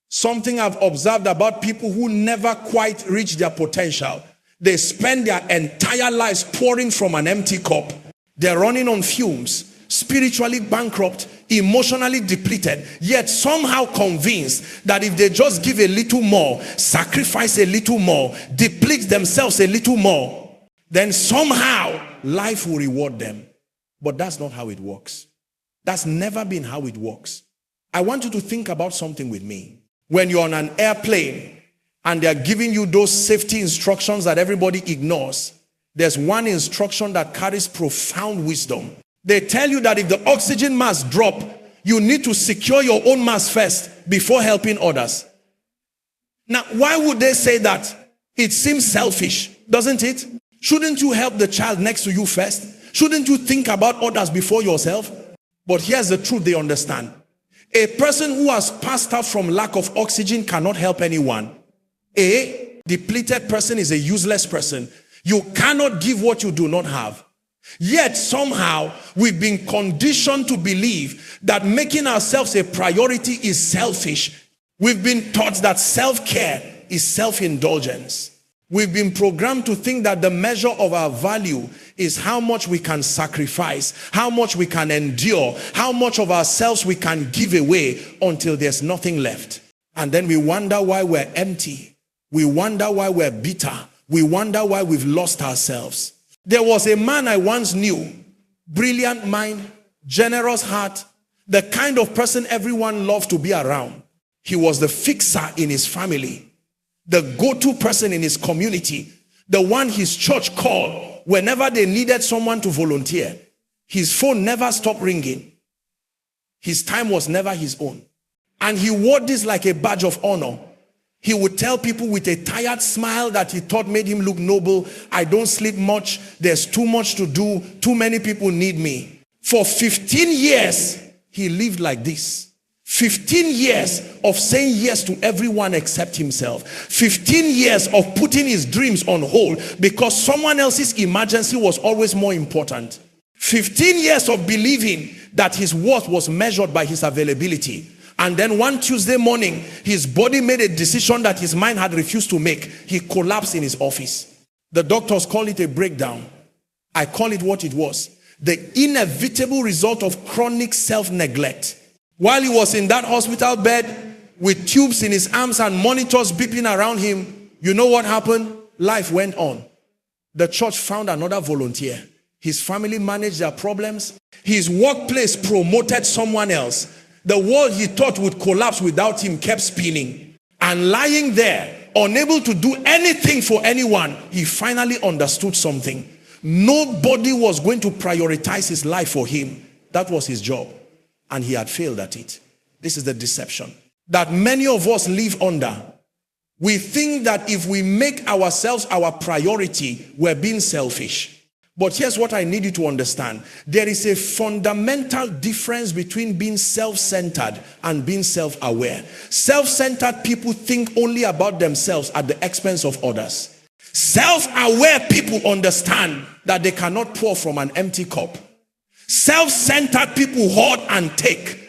Something I've observed about people who never quite reach their potential. They spend their entire lives pouring from an empty cup. They're running on fumes, spiritually bankrupt, emotionally depleted, yet somehow convinced that if they just give a little more, sacrifice a little more, deplete themselves a little more, then somehow life will reward them. But that's not how it works. That's never been how it works. I want you to think about something with me. When you're on an airplane and they're giving you those safety instructions that everybody ignores, there's one instruction that carries profound wisdom. They tell you that if the oxygen mask drop, you need to secure your own mask first before helping others. Now, why would they say that? It seems selfish, doesn't it? Shouldn't you help the child next to you first? Shouldn't you think about others before yourself? But here's the truth they understand. A person who has passed out from lack of oxygen cannot help anyone. A depleted person is a useless person. You cannot give what you do not have. Yet somehow we've been conditioned to believe that making ourselves a priority is selfish. We've been taught that self-care is self-indulgence. We've been programmed to think that the measure of our value is how much we can sacrifice, how much we can endure, how much of ourselves we can give away until there's nothing left. And then we wonder why we're empty. We wonder why we're bitter. We wonder why we've lost ourselves. There was a man I once knew, brilliant mind, generous heart, the kind of person everyone loved to be around. He was the fixer in his family, the go-to person in his community, the one his church called whenever they needed someone to volunteer. His phone never stopped ringing. His time was never his own. And he wore this like a badge of honor. He would tell people with a tired smile that he thought made him look noble, I don't sleep much, there's too much to do, too many people need me. For 15 years, he lived like this. 15 years of saying yes to everyone except himself. 15 years of putting his dreams on hold because someone else's emergency was always more important. 15 years of believing that his worth was measured by his availability. And then one Tuesday morning, his body made a decision that his mind had refused to make. He collapsed in his office. The doctors call it a breakdown. I call it what it was. The inevitable result of chronic self-neglect. While he was in that hospital bed with tubes in his arms and monitors beeping around him, you know what happened? Life went on. The church found another volunteer. His family managed their problems. His workplace promoted someone else. The world he thought would collapse without him kept spinning. And lying there, unable to do anything for anyone, he finally understood something. Nobody was going to prioritize his life for him. That was his job. And he had failed at it. This is the deception that many of us live under. We think that if we make ourselves our priority, we're being selfish. But here's what I need you to understand. There is a fundamental difference between being self-centered and being self-aware. Self-centered people think only about themselves at the expense of others. Self-aware people understand that they cannot pour from an empty cup. Self-centered people hoard and take.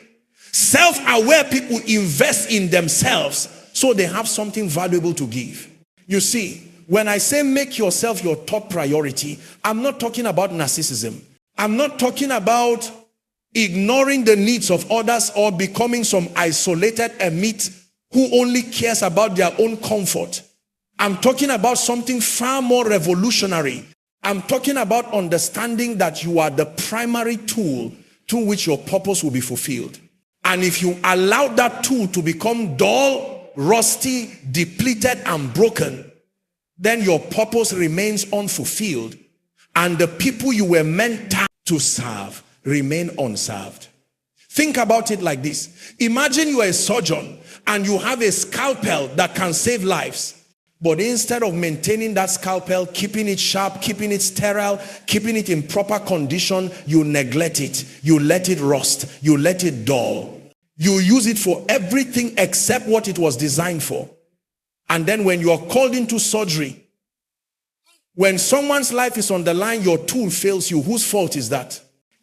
Self-aware people invest in themselves so they have something valuable to give. You see, when I say make yourself your top priority, I'm not talking about narcissism. I'm not talking about ignoring the needs of others or becoming some isolated ermit who only cares about their own comfort. I'm talking about something far more revolutionary. I'm talking about understanding that you are the primary tool through which your purpose will be fulfilled. And if you allow that tool to become dull, rusty, depleted, and broken, then your purpose remains unfulfilled. And the people you were meant to serve remain unserved. Think about it like this. Imagine you are a surgeon and you have a scalpel that can save lives. But instead of maintaining that scalpel, keeping it sharp, keeping it sterile, keeping it in proper condition, you neglect it. You let it rust. You let it dull. You use it for everything except what it was designed for. And then when you are called into surgery, when someone's life is on the line, your tool fails you. Whose fault is that?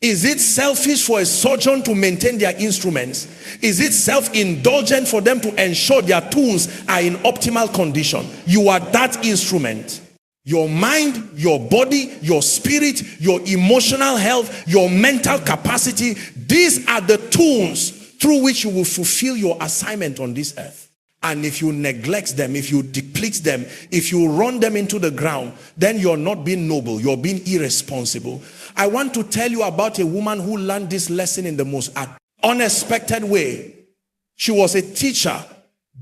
Is it selfish for a surgeon to maintain their instruments? Is it self-indulgent for them to ensure their tools are in optimal condition? You are that instrument. Your mind, your body, your spirit, your emotional health, your mental capacity, these are the tools through which you will fulfill your assignment on this earth. And if you neglect them, if you deplete them, if you run them into the ground, then you're not being noble, you're being irresponsible. I want to tell you about a woman who learned this lesson in the most unexpected way. She was a teacher,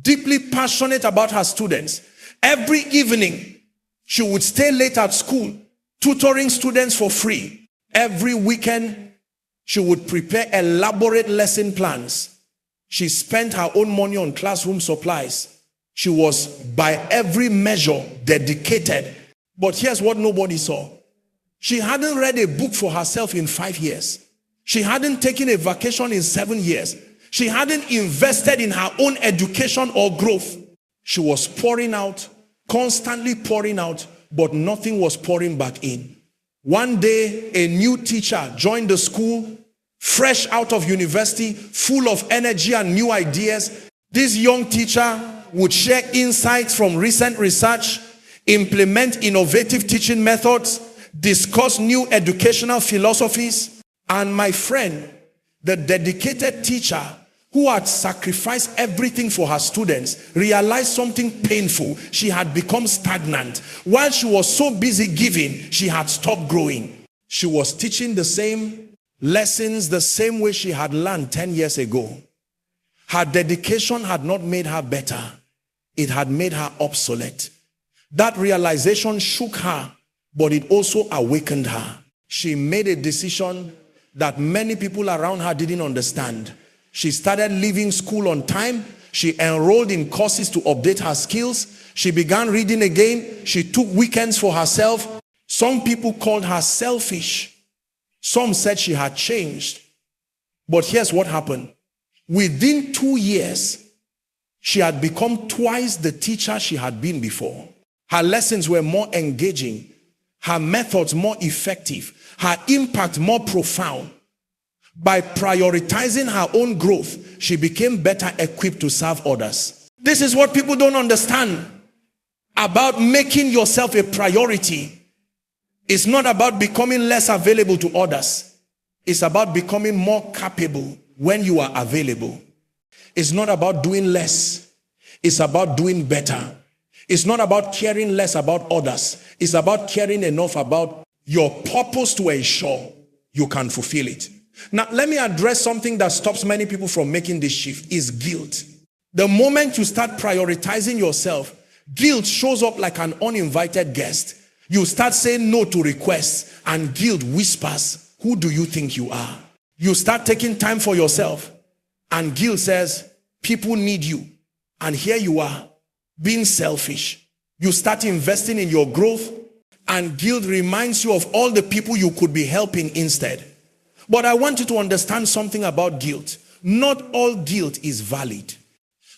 deeply passionate about her students. Every evening, she would stay late at school, tutoring students for free. Every weekend, she would prepare elaborate lesson plans. She spent her own money on classroom supplies. She was, by every measure, dedicated. But here's what nobody saw. She hadn't read a book for herself in 5 years. She hadn't taken a vacation in 7 years. She hadn't invested in her own education or growth. She was pouring out, constantly pouring out, but nothing was pouring back in. One day, a new teacher joined the school, fresh out of university, full of energy and new ideas. This young teacher would share insights from recent research, implement innovative teaching methods, discuss new educational philosophies. And my friend, the dedicated teacher who had sacrificed everything for her students, realized something painful. She had become stagnant. While she was so busy giving, she had stopped growing. She was teaching the same lessons the same way she had learned 10 years ago. Her dedication had not made her better. It had made her obsolete. That realization shook her, but it also awakened her. She made a decision that many people around her didn't understand. She started leaving school on time. She enrolled in courses to update her skills. She began reading again. She took weekends for herself. Some people called her selfish. Some said she had changed. But here's what happened. Within 2 years, she had become twice the teacher she had been before. Her lessons were more engaging, her methods more effective, her impact more profound. By prioritizing her own growth, she became better equipped to serve others. This is what people don't understand about making yourself a priority. It's not about becoming less available to others. It's about becoming more capable when you are available. It's not about doing less. It's about doing better. It's not about caring less about others. It's about caring enough about your purpose to ensure you can fulfill it. Now, let me address something that stops many people from making this shift, is guilt. The moment you start prioritizing yourself, guilt shows up like an uninvited guest. You start saying no to requests, and guilt whispers, who do you think you are? You start taking time for yourself, and guilt says, people need you. And here you are, being selfish. You start investing in your growth, and guilt reminds you of all the people you could be helping instead. But I want you to understand something about guilt. Not all guilt is valid.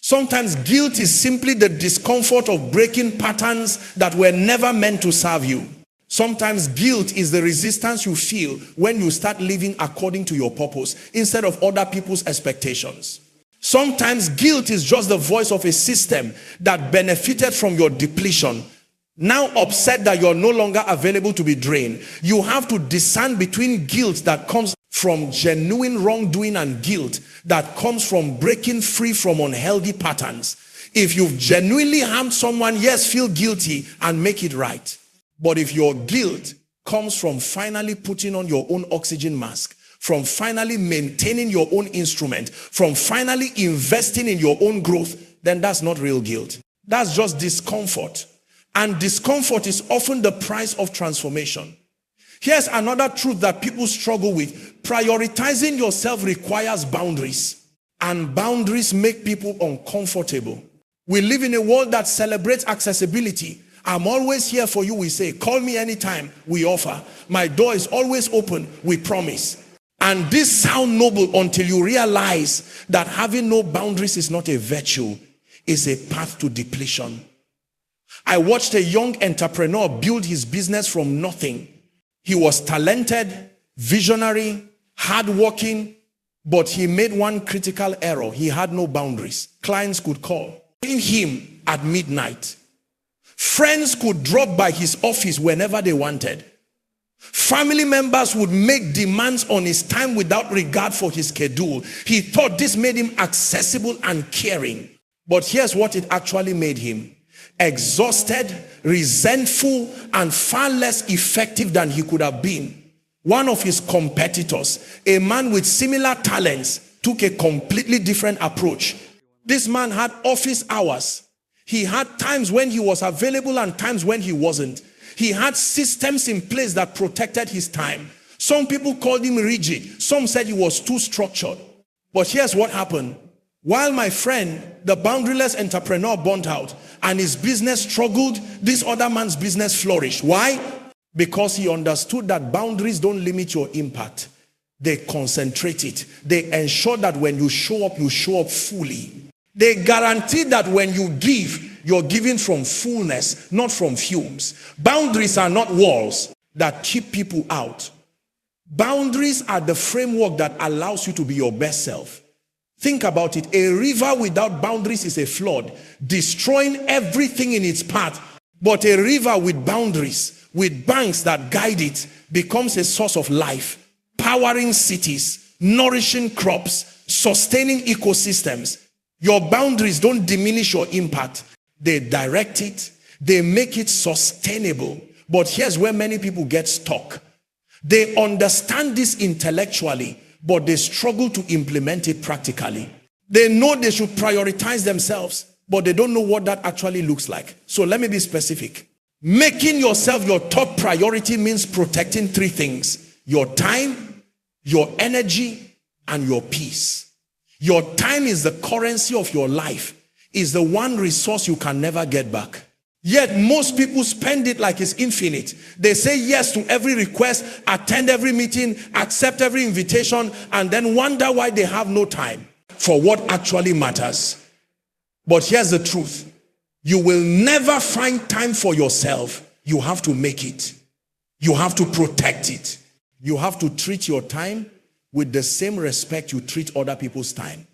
Sometimes guilt is simply the discomfort of breaking patterns that were never meant to serve you. Sometimes guilt is the resistance you feel when you start living according to your purpose instead of other people's expectations. Sometimes guilt is just the voice of a system that benefited from your depletion. Now upset that you're no longer available to be drained. You have to discern between guilt that comes from genuine wrongdoing and guilt that comes from breaking free from unhealthy patterns. If you've genuinely harmed someone, yes, feel guilty and make it right. But if your guilt comes from finally putting on your own oxygen mask, from finally maintaining your own instrument, from finally investing in your own growth, then that's not real guilt. That's just discomfort. And discomfort is often the price of transformation. Here's another truth that people struggle with. Prioritizing yourself requires boundaries. And boundaries make people uncomfortable. We live in a world that celebrates accessibility. I'm always here for you, we say. Call me anytime, we offer. My door is always open, we promise. And this sounds noble until you realize that having no boundaries is not a virtue. It's a path to depletion. I watched a young entrepreneur build his business from nothing. He was talented, visionary, hardworking, but he made one critical error. He had no boundaries. Clients could call him at midnight. Friends could drop by his office whenever they wanted. Family members would make demands on his time without regard for his schedule. He thought this made him accessible and caring. But here's what it actually made him: exhausted, resentful, and far less effective than he could have been. One of his competitors, a man with similar talents, took a completely different approach. This man had office hours. He had times when he was available and times when he wasn't. He had systems in place that protected his time. Some people called him rigid. Some said he was too structured. But here's what happened. While my friend, the boundaryless entrepreneur, burnt out and his business struggled, this other man's business flourished. Why? Because he understood that boundaries don't limit your impact. They concentrate it. They ensure that when you show up fully. They guarantee that when you give, you're giving from fullness, not from fumes. Boundaries are not walls that keep people out. Boundaries are the framework that allows you to be your best self. Think about it. A river without boundaries is a flood, destroying everything in its path. But a river with boundaries, with banks that guide it, becomes a source of life, powering cities, nourishing crops, sustaining ecosystems. Your boundaries don't diminish your impact. They direct it. They make it sustainable. But here's where many people get stuck. They understand this intellectually, but they struggle to implement it practically. They know they should prioritize themselves, but they don't know what that actually looks like. So let me be specific. Making yourself your top priority means protecting three things: your time, your energy, and your peace. Your time is the currency of your life. Is the one resource you can never get back. Yet most people spend it like it's infinite. They say yes to every request, attend every meeting, accept every invitation, and then wonder why they have no time for what actually matters. But here's the truth. You will never find time for yourself. You have to make it. You have to protect it. You have to treat your time with the same respect you treat other people's time.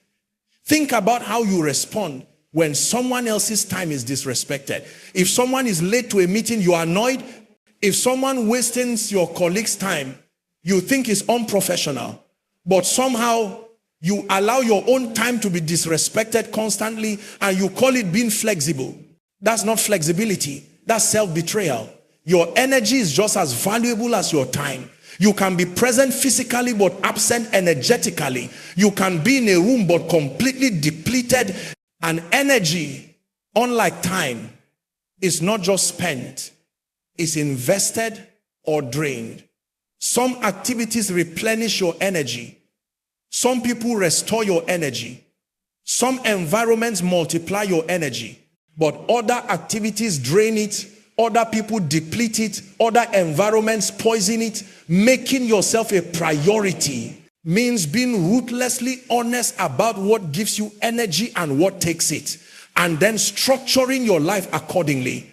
Think about how you respond when someone else's time is disrespected. If someone is late to a meeting, you are annoyed. If someone wastes your colleague's time, you think it's unprofessional. But somehow you allow your own time to be disrespected constantly and you call it being flexible. That's not flexibility. That's self-betrayal. Your energy is just as valuable as your time. You can be present physically but absent energetically. You can be in a room but completely depleted. And energy, unlike time, is not just spent. It's invested or drained. Some activities replenish your energy. Some people restore your energy. Some environments multiply your energy. But other activities drain it. Other people deplete it. Other environments poison it. Making yourself a priority means being ruthlessly honest about what gives you energy and what takes it, and then structuring your life accordingly.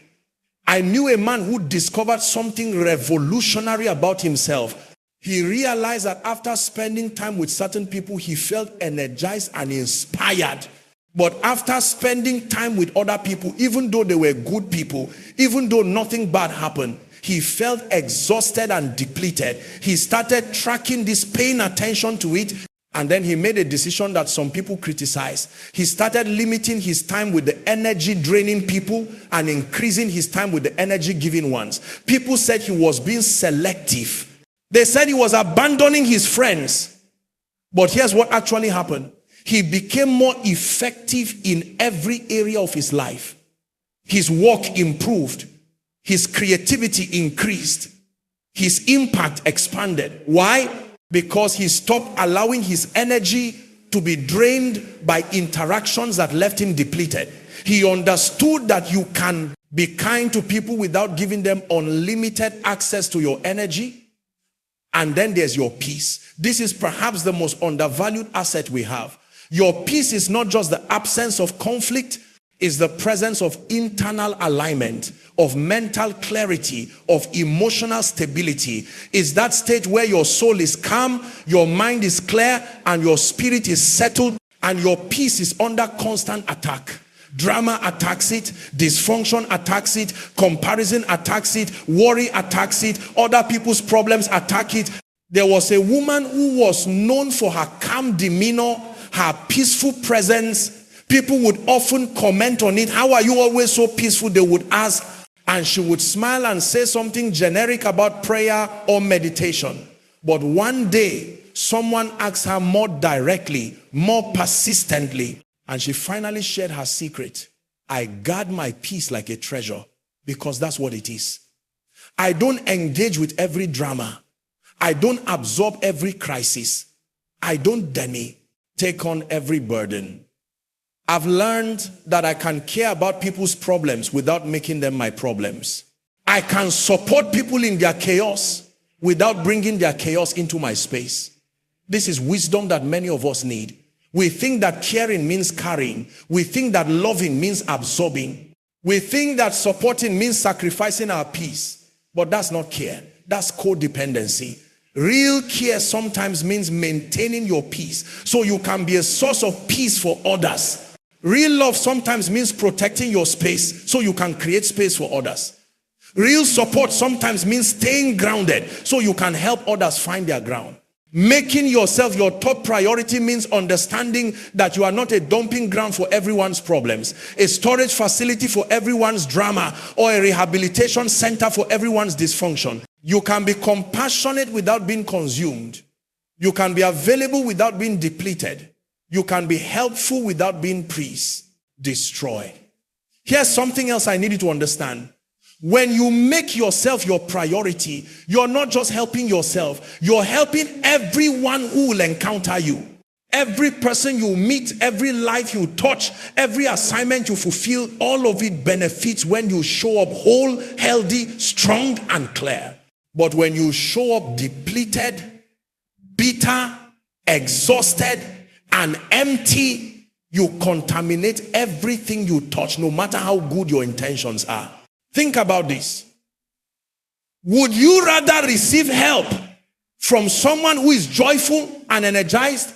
I knew a man who discovered something revolutionary about himself. He realized that after spending time with certain people, he felt energized and inspired. But after spending time with other people, even though they were good people, even though nothing bad happened, he felt exhausted and depleted. He started tracking this, paying attention to it, and then he made a decision that some people criticize. He started limiting his time with the energy-draining people and increasing his time with the energy-giving ones. People said he was being selective. They said he was abandoning his friends. But here's what actually happened. He became more effective in every area of his life. His work improved. His creativity increased. His impact expanded. Why? Because he stopped allowing his energy to be drained by interactions that left him depleted. He understood that you can be kind to people without giving them unlimited access to your energy. And then there's your peace. This is perhaps the most undervalued asset we have. Your peace is not just the absence of conflict. is the presence of internal alignment, of mental clarity, of emotional stability. Is that state where your soul is calm, your mind is clear, and your spirit is settled, and your peace is under constant attack. Drama attacks it, dysfunction attacks it, comparison attacks it, worry attacks it, other people's problems attack it. There was a woman who was known for her calm demeanor, her peaceful presence. People would often comment on it. How are you always so peaceful? They would ask, and she would smile and say something generic about prayer or meditation. But one day, someone asked her more directly, more persistently, and she finally shared her secret. I guard my peace like a treasure, because that's what it is. I don't engage with every drama. I don't absorb every crisis. I don't take on every burden. I've learned that I can care about people's problems without making them my problems. I can support people in their chaos without bringing their chaos into my space. This is wisdom that many of us need. We think that caring means carrying. We think that loving means absorbing. We think that supporting means sacrificing our peace. But that's not care. That's codependency. Real care sometimes means maintaining your peace so you can be a source of peace for others. Real love sometimes means protecting your space so you can create space for others. Real support sometimes means staying grounded so you can help others find their ground. Making yourself your top priority means understanding that you are not a dumping ground for everyone's problems, a storage facility for everyone's drama, or a rehabilitation center for everyone's dysfunction. You can be compassionate without being consumed. You can be available without being depleted. You can be helpful without being destroyed. Here's something else I need you to understand. When you make yourself your priority, you're not just helping yourself, you're helping everyone who will encounter you. Every person you meet, every life you touch, every assignment you fulfill, all of it benefits when you show up whole, healthy, strong, and clear. But when you show up depleted, bitter, exhausted, and empty, you contaminate everything you touch, no matter how good your intentions are. Think about this. Would you rather receive help from someone who is joyful and energized,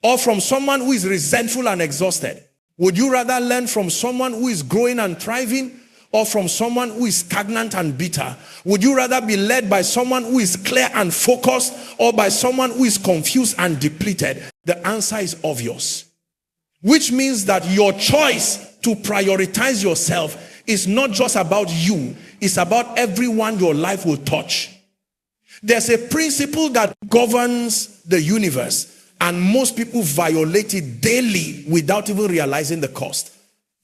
or from someone who is resentful and exhausted? Would you rather learn from someone who is growing and thriving, or from someone who is stagnant and bitter? Would you rather be led by someone who is clear and focused, or by someone who is confused and depleted? The answer is obvious. Which means that your choice to prioritize yourself is not just about you, it's about everyone your life will touch. There's a principle that governs the universe, and most people violate it daily without even realizing the cost.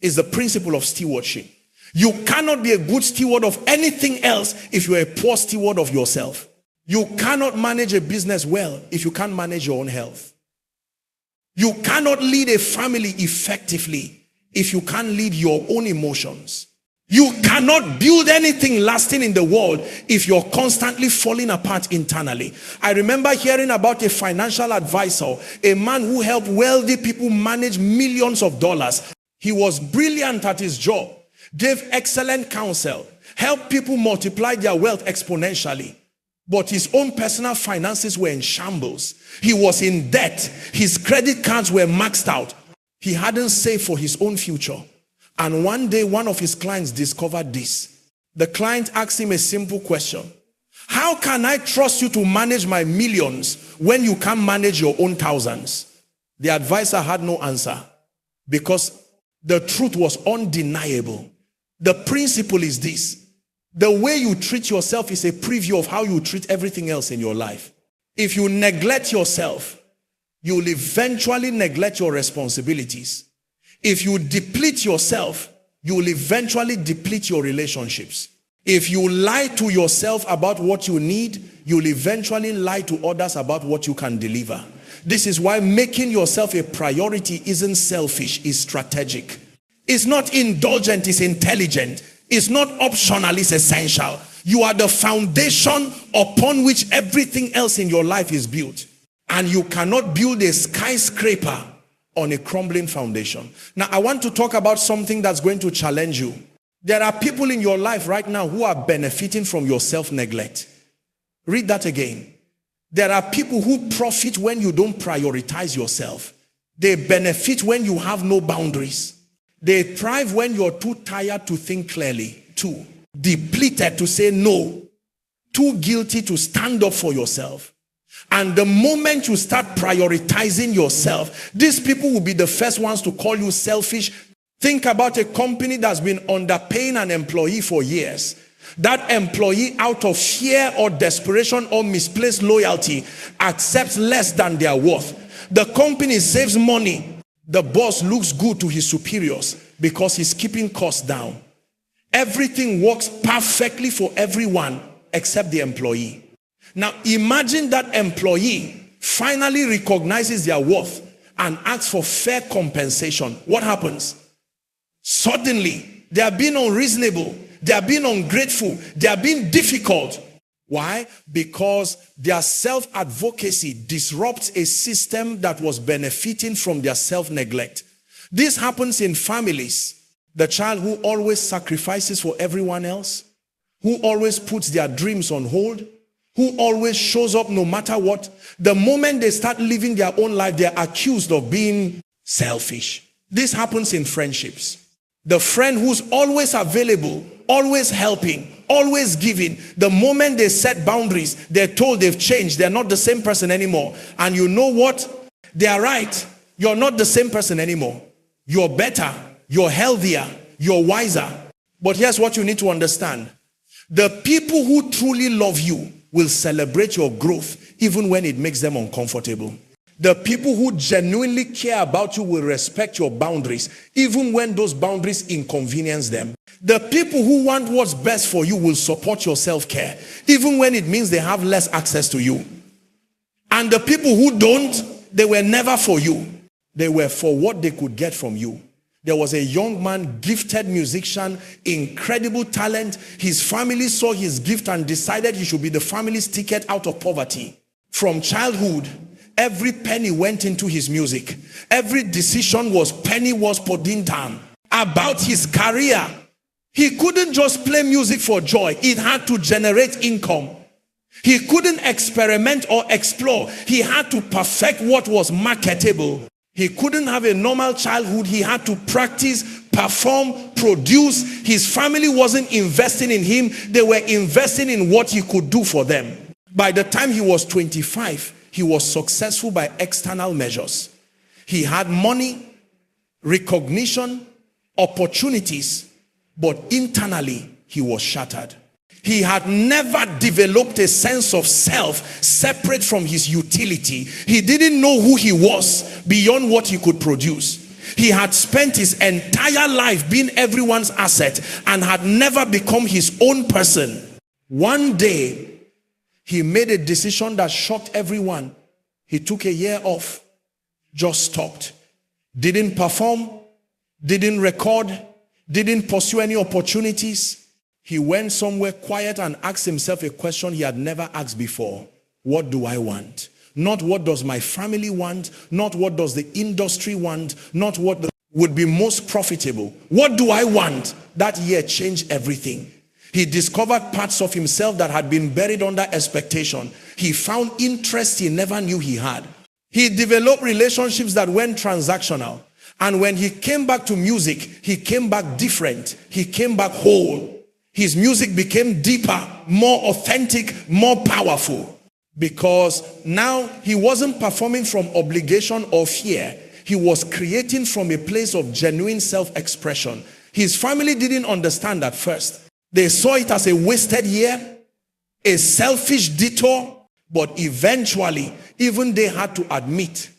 It's the principle of stewardship. You cannot be a good steward of anything else if you're a poor steward of yourself. You cannot manage a business well if you can't manage your own health. You cannot lead a family effectively if you can't lead your own emotions. You cannot build anything lasting in the world if you're constantly falling apart internally. I remember hearing about a financial advisor, a man who helped wealthy people manage millions of dollars. He was brilliant at his job, gave excellent counsel, helped people multiply their wealth exponentially. But his own personal finances were in shambles. He was in debt. His credit cards were maxed out. He hadn't saved for his own future. And one day, one of his clients discovered this. The client asked him a simple question. How can I trust you to manage my millions when you can't manage your own thousands? The advisor had no answer, because the truth was undeniable. The principle is this. The way you treat yourself is a preview of how you treat everything else in your life. If you neglect yourself, you will eventually neglect your responsibilities. If you deplete yourself, you will eventually deplete your relationships. If you lie to yourself about what you need, you will eventually lie to others about what you can deliver. This is why making yourself a priority isn't selfish, it's strategic. It's not indulgent, it's intelligent. It's not optional, it's essential. You are the foundation upon which everything else in your life is built. And you cannot build a skyscraper on a crumbling foundation. Now, I want to talk about something that's going to challenge you. There are people in your life right now who are benefiting from your self-neglect. Read that again. There are people who profit when you don't prioritize yourself. They benefit when you have no boundaries. They thrive when you're too tired to think clearly. 2, depleted to say no. Too guilty to stand up for yourself. And the moment you start prioritizing yourself, these people will be the first ones to call you selfish. Think about a company that's been underpaying an employee for years. That employee, out of fear or desperation or misplaced loyalty, accepts less than their worth. The company saves money. The boss looks good to his superiors because he's keeping costs down. Everything works perfectly for everyone except the employee. Now imagine that employee finally recognizes their worth and asks for fair compensation. What happens? Suddenly, they are being unreasonable. They are being ungrateful. They are being difficult. Why? Because their self-advocacy disrupts a system that was benefiting from their self-neglect. This happens in families. The child who always sacrifices for everyone else, who always puts their dreams on hold, who always shows up no matter what. The moment they start living their own life, they're accused of being selfish. This happens in friendships. The friend who's always available, always helping, always giving, the moment they set boundaries, they're told they've changed. They're not the same person anymore. And you know what? They are right. You're not the same person anymore. You're better. You're healthier. You're wiser. But here's what you need to understand. The people who truly love you will celebrate your growth even when it makes them uncomfortable. The people who genuinely care about you will respect your boundaries even when those boundaries inconvenience them. The people who want what's best for you will support your self-care even when it means they have less access to you. And the people who don't, they were never for you. They were for what they could get from you. There was a young man, gifted musician, incredible talent. His family saw his gift and decided he should be the family's ticket out of poverty. From childhood, every penny went into his music. Every decision was penny was put in down. About his career, he couldn't just play music for joy. It had to generate income. He couldn't experiment or explore. He had to perfect what was marketable. He couldn't have a normal childhood. He had to practice, perform, produce. His family wasn't investing in him. They were investing in what he could do for them. By the time he was 25, he was successful by external measures. He had money, recognition, opportunities, but internally he was shattered. He had never developed a sense of self separate from his utility. He didn't know who he was beyond what he could produce. He had spent his entire life being everyone's asset and had never become his own person. One day, he made a decision that shocked everyone. He took a year off, just stopped. Didn't perform, didn't record, didn't pursue any opportunities. He went somewhere quiet and asked himself a question he had never asked before. What do I want? Not what does my family want, not what does the industry want, not what would be most profitable. What do I want? That year changed everything. He discovered parts of himself that had been buried under expectation. He found interests he never knew he had. He developed relationships that went transactional. And when he came back to music, he came back different. He came back whole. His music became deeper, more authentic, more powerful. Because now he wasn't performing from obligation or fear. He was creating from a place of genuine self-expression. His family didn't understand at first. They saw it as a wasted year, a selfish detour, but eventually, even they had to admit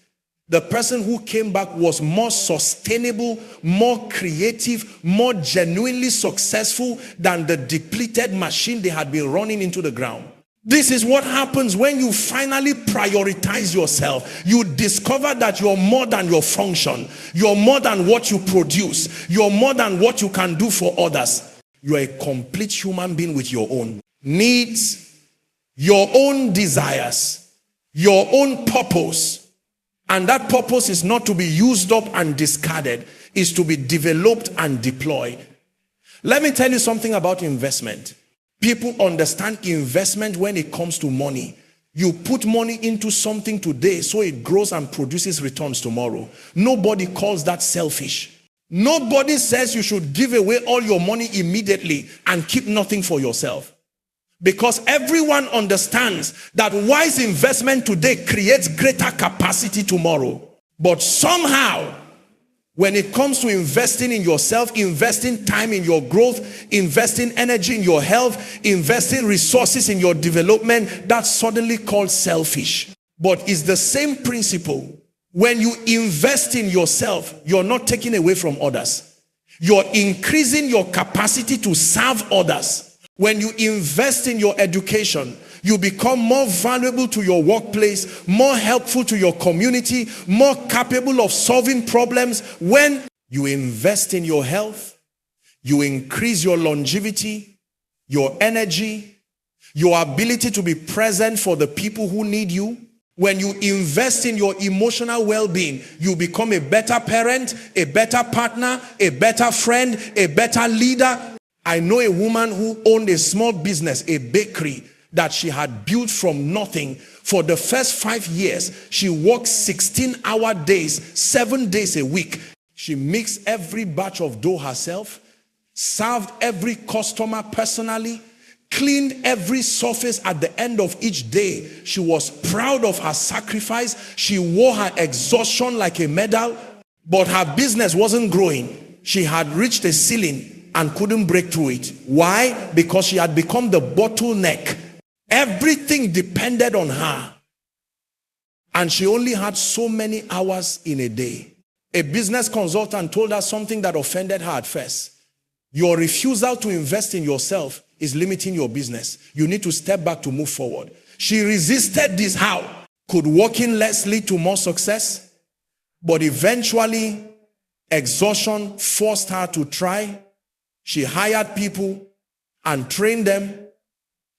the person who came back was more sustainable, more creative, more genuinely successful than the depleted machine they had been running into the ground. This is what happens when you finally prioritize yourself. You discover that you're more than your function. You're more than what you produce. You're more than what you can do for others. You're a complete human being with your own needs, your own desires, your own purpose, And that purpose is not to be used up and discarded, is to be developed and deployed. Let me tell you something about investment. People understand investment when it comes to money. You put money into something today so it grows and produces returns tomorrow. Nobody calls that selfish. Nobody says you should give away all your money immediately and keep nothing for yourself. Because everyone understands that wise investment today creates greater capacity tomorrow. But somehow, when it comes to investing in yourself, investing time in your growth, investing energy in your health, investing resources in your development, that's suddenly called selfish. But it's the same principle. When you invest in yourself, you're not taking away from others. You're increasing your capacity to serve others. When you invest in your education, you become more valuable to your workplace, more helpful to your community, more capable of solving problems. When you invest in your health, you increase your longevity, your energy, your ability to be present for the people who need you. When you invest in your emotional well-being, you become a better parent, a better partner, a better friend, a better leader. I know a woman who owned a small business, a bakery, that she had built from nothing. For the first 5 years, she worked 16-hour days, 7 days a week. She mixed every batch of dough herself, served every customer personally, cleaned every surface at the end of each day. She was proud of her sacrifice. She wore her exhaustion like a medal, but her business wasn't growing. She had reached a ceiling and couldn't break through it. Why? Because she had become the bottleneck. Everything depended on her. And she only had so many hours in a day. A business consultant told her something that offended her at first. Your refusal to invest in yourself is limiting your business. You need to step back to move forward. She resisted this. How? Could working less lead to more success? But eventually, exhaustion forced her to try. She hired people and trained them.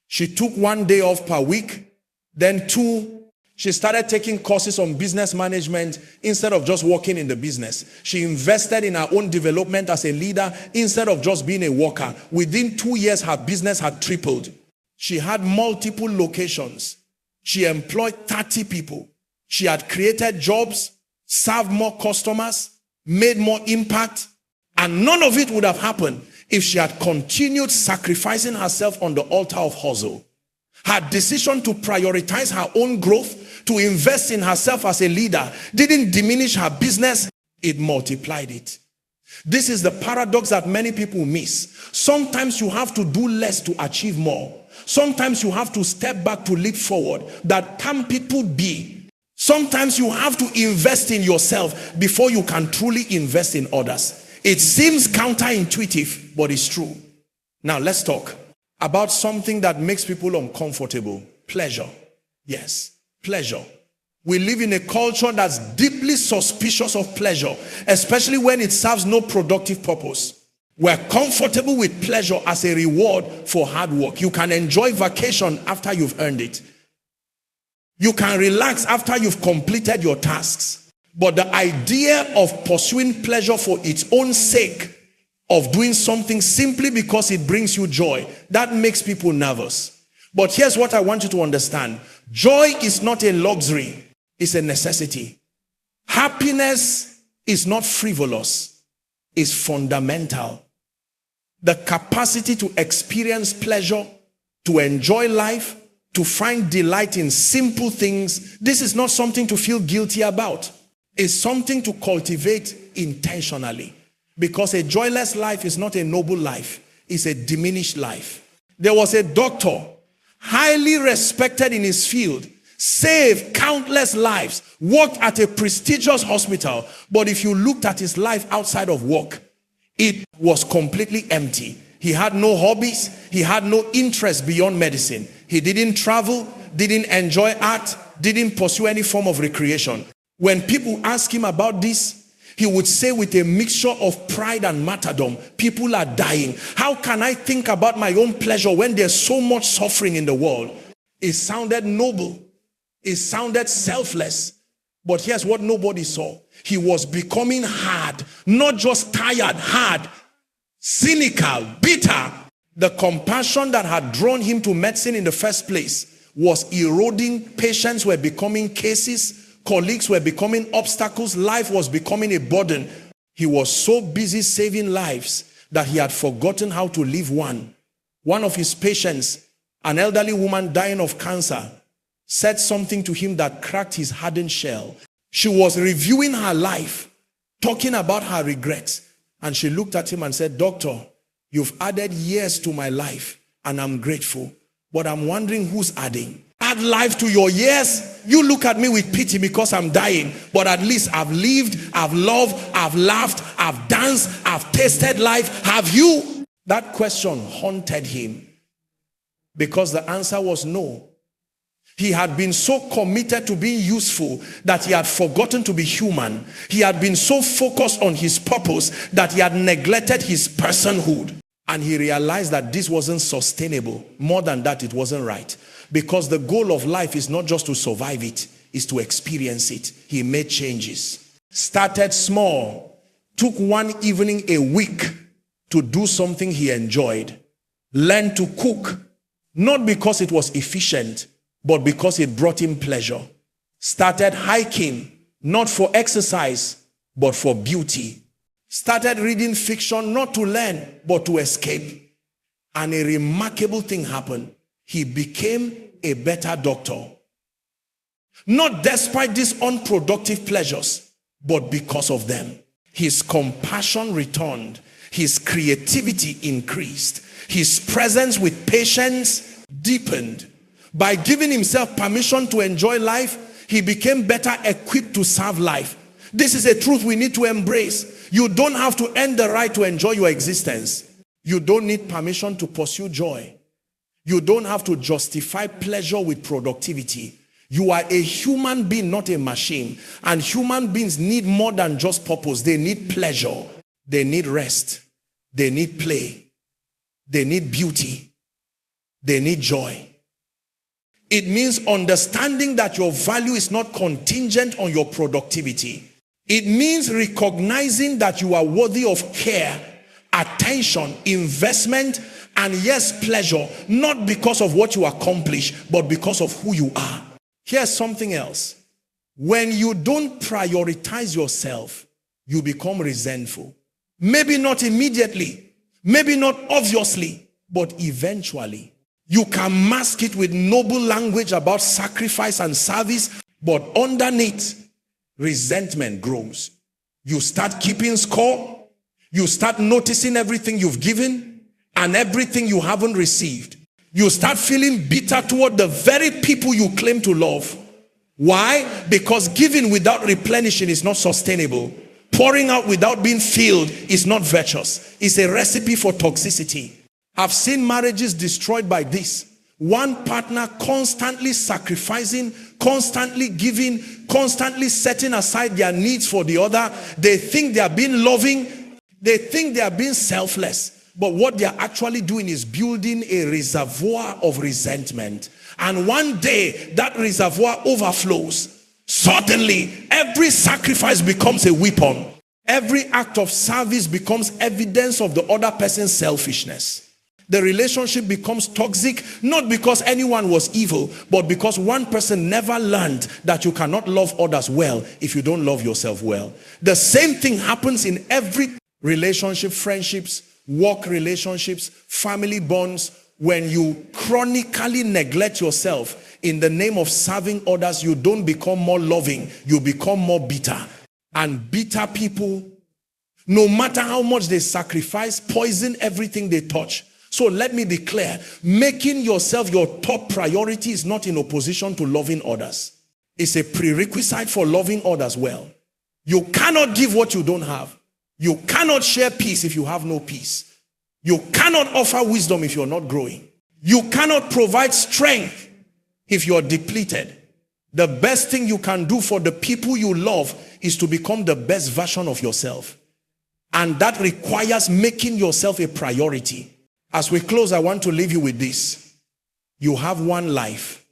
She took 1 day off per week, then 2. She started taking courses on business management instead of just working in the business. She invested in her own development as a leader instead of just being a worker. Within 2 years, her business had tripled. She had multiple locations. She employed 30 people. She had created jobs, served more customers, made more impact, and none of it would have happened if she had continued sacrificing herself on the altar of hustle. Her decision to prioritize her own growth, to invest in herself as a leader, didn't diminish her business, it multiplied it. This is the paradox that many people miss. Sometimes you have to do less to achieve more. Sometimes you have to step back to leap forward. That can people be? Sometimes you have to invest in yourself before you can truly invest in others. It seems counterintuitive, but it's true. Now let's talk about something that makes people uncomfortable. Pleasure. Yes, pleasure. We live in a culture that's deeply suspicious of pleasure, especially when it serves no productive purpose. We're comfortable with pleasure as a reward for hard work. You can enjoy vacation after you've earned it. You can relax after you've completed your tasks. But the idea of pursuing pleasure for its own sake, of doing something simply because it brings you joy, that makes people nervous. But here's what I want you to understand. Joy is not a luxury, it's a necessity. Happiness is not frivolous, it's fundamental. The capacity to experience pleasure, to enjoy life, to find delight in simple things, this is not something to feel guilty about. It's something to cultivate intentionally. Because a joyless life is not a noble life, it's a diminished life. There was a doctor, highly respected in his field, saved countless lives, worked at a prestigious hospital, but if you looked at his life outside of work, it was completely empty. He had no hobbies, he had no interest beyond medicine. He didn't travel, didn't enjoy art, didn't pursue any form of recreation. When people ask him about this, he would say with a mixture of pride and martyrdom, people are dying. How can I think about my own pleasure when there's so much suffering in the world? It sounded noble. It sounded selfless. But here's what nobody saw. He was becoming hard, not just tired, hard, cynical, bitter. The compassion that had drawn him to medicine in the first place was eroding. Patients were becoming cases. Colleagues were becoming obstacles. Life was becoming a burden. He was so busy saving lives that he had forgotten how to live one. One of his patients, an elderly woman dying of cancer, said something to him that cracked his hardened shell. She was reviewing her life, talking about her regrets. And she looked at him and said, "Doctor, you've added years to my life and I'm grateful. But I'm wondering who's adding. Add life to your years. You look at me with pity because I'm dying. But at least I've lived, I've loved, I've laughed, I've danced, I've tasted life. Have you?" That question haunted him because the answer was no. He had been so committed to being useful that he had forgotten to be human. He had been so focused on his purpose that he had neglected his personhood. And he realized that this wasn't sustainable. More than that, it wasn't right. Because the goal of life is not just to survive it, it's to experience it. He made changes. Started small. Took one evening a week to do something he enjoyed. Learned to cook. Not because it was efficient, but because it brought him pleasure. Started hiking, not for exercise, but for beauty. Started reading fiction, not to learn, but to escape. And a remarkable thing happened. He became a better doctor. Not despite these unproductive pleasures, but because of them. His compassion returned. His creativity increased. His presence with patients deepened. By giving himself permission to enjoy life, he became better equipped to serve life. This is a truth we need to embrace. You don't have to earn the right to enjoy your existence. You don't need permission to pursue joy. You don't have to justify pleasure with productivity. You are a human being, not a machine. And human beings need more than just purpose. They need pleasure. They need rest. They need play. They need beauty. They need joy. It means understanding that your value is not contingent on your productivity. It means recognizing that you are worthy of care, attention, investment, and yes, pleasure, not because of what you accomplish, but because of who you are. Here's something else. When you don't prioritize yourself, you become resentful. Maybe not immediately, maybe not obviously, but eventually. You can mask it with noble language about sacrifice and service, but underneath, resentment grows. You start keeping score. You start noticing everything you've given and everything you haven't received. You start feeling bitter toward the very people you claim to love. Why? Because giving without replenishing is not sustainable. Pouring out without being filled is not virtuous. It's a recipe for toxicity. I've seen marriages destroyed by this. One partner constantly sacrificing, constantly giving, constantly setting aside their needs for the other. They think they are being loving. They think they are being selfless. But what they are actually doing is building a reservoir of resentment. And one day that reservoir overflows. Suddenly, every sacrifice becomes a weapon. Every act of service becomes evidence of the other person's selfishness. The relationship becomes toxic, not because anyone was evil, but because one person never learned that you cannot love others well if you don't love yourself well. The same thing happens in every relationship, friendships, work relationships, family bonds. When you chronically neglect yourself in the name of serving others, you don't become more loving, you become more bitter. And bitter people, no matter how much they sacrifice, poison everything they touch. So let me be clear, making yourself your top priority is not in opposition to loving others. It's a prerequisite for loving others well. You cannot give what you don't have. You cannot share peace if you have no peace. You cannot offer wisdom if you're not growing. You cannot provide strength if you're depleted. The best thing you can do for the people you love is to become the best version of yourself. And that requires making yourself a priority. As we close, I want to leave you with this. You have one life.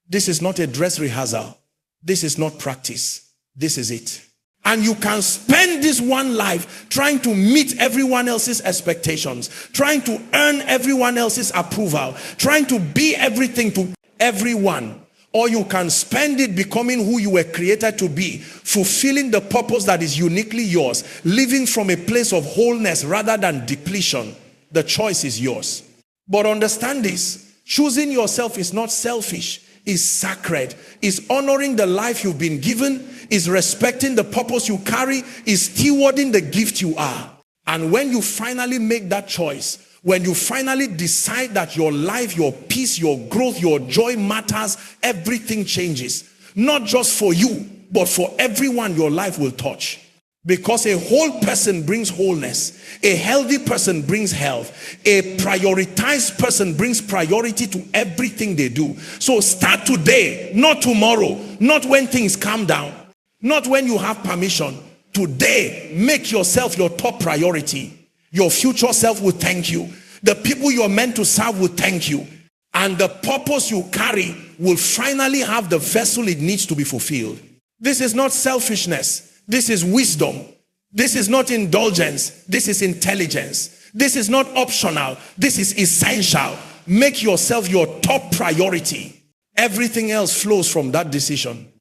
This is not a dress rehearsal. This is not practice. This is it. And you can spend this one life trying to meet everyone else's expectations, trying to earn everyone else's approval, trying to be everything to everyone. Or you can spend it becoming who you were created to be, fulfilling the purpose that is uniquely yours, living from a place of wholeness rather than depletion. The choice is yours. But understand this, choosing yourself is not selfish, is sacred, is honoring the life you've been given, is respecting the purpose you carry, is stewarding the gift you are. And when you finally make that choice, when you finally decide that your life, your peace, your growth, your joy matters, everything changes. Not just for you, but for everyone your life will touch. Because a whole person brings wholeness. A healthy person brings health. A prioritized person brings priority to everything they do. So start today, not tomorrow, not when things calm down, not when you have permission. Today, make yourself your top priority. Your future self will thank you. The people you're meant to serve will thank you. And the purpose you carry will finally have the vessel it needs to be fulfilled. This is not selfishness. This is wisdom. This is not indulgence. This is intelligence. This is not optional. This is essential. Make yourself your top priority. Everything else flows from that decision.